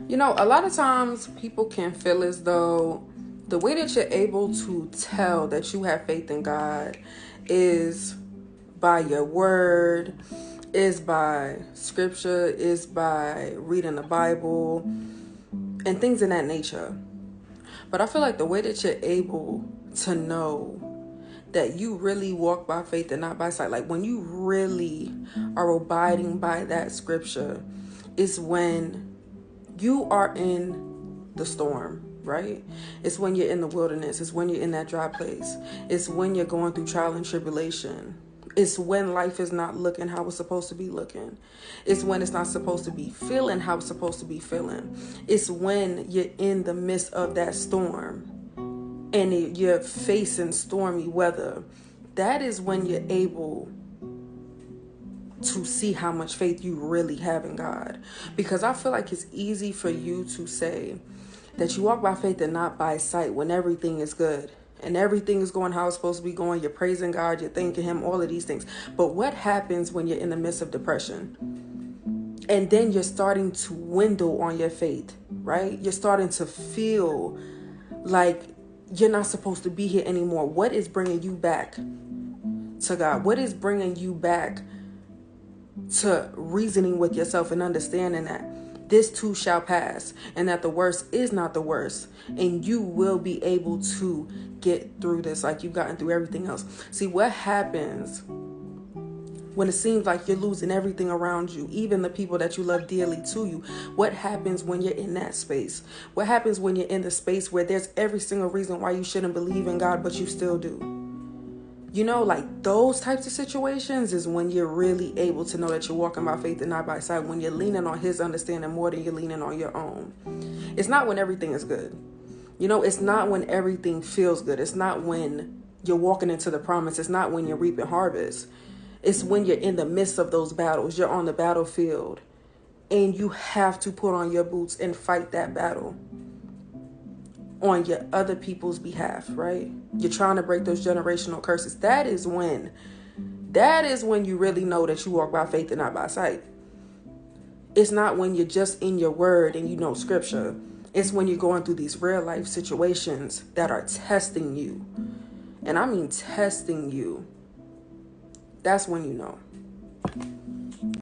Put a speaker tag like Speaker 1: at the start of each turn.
Speaker 1: You know, a lot of times people can feel as though the way that you're able to tell that you have faith in God is by your word, is by scripture, is by reading the Bible, and things in that nature. But I feel like the way that you're able to know that you really walk by faith and not by sight, like when you really are abiding by that scripture, is when you are in the storm, right? It's when you're in the wilderness. It's when you're in that dry place. It's when you're going through trial and tribulation. It's when life is not looking how it's supposed to be looking. It's when it's not supposed to be feeling how it's supposed to be feeling. It's when you're in the midst of that storm and you're facing stormy weather. That is when you're able to see how much faith you really have in God. Because I feel like it's easy for you to say that you walk by faith and not by sight when everything is good and everything is going how it's supposed to be going. You're praising God, you're thanking Him, all of these things. But what happens when you're in the midst of depression? And then you're starting to dwindle on your faith, right? You're starting to feel like you're not supposed to be here anymore. What is bringing you back to God? What is bringing you back to reasoning with yourself and understanding that this too shall pass and that the worst is not the worst and you will be able to get through this like you've gotten through everything else? See, what happens when it seems like you're losing everything around you, even the people that you love dearly to you? What happens when you're in that space? What happens when you're in the space where there's every single reason why you shouldn't believe in God, but you still do? You know, like those types of situations is when you're really able to know that you're walking by faith and not by sight, when you're leaning on His understanding more than you're leaning on your own. It's not when everything is good. You know, it's not when everything feels good. It's not when you're walking into the promise. It's not when you're reaping harvest. It's when you're in the midst of those battles. You're on the battlefield and you have to put on your boots and fight that battle on your other people's behalf, right? You're trying to break those generational curses. That is when you really know that you walk by faith and not by sight. It's not when you're just in your word and you know scripture. It's when you're going through these real life situations that are testing you. And I mean testing you. That's when you know.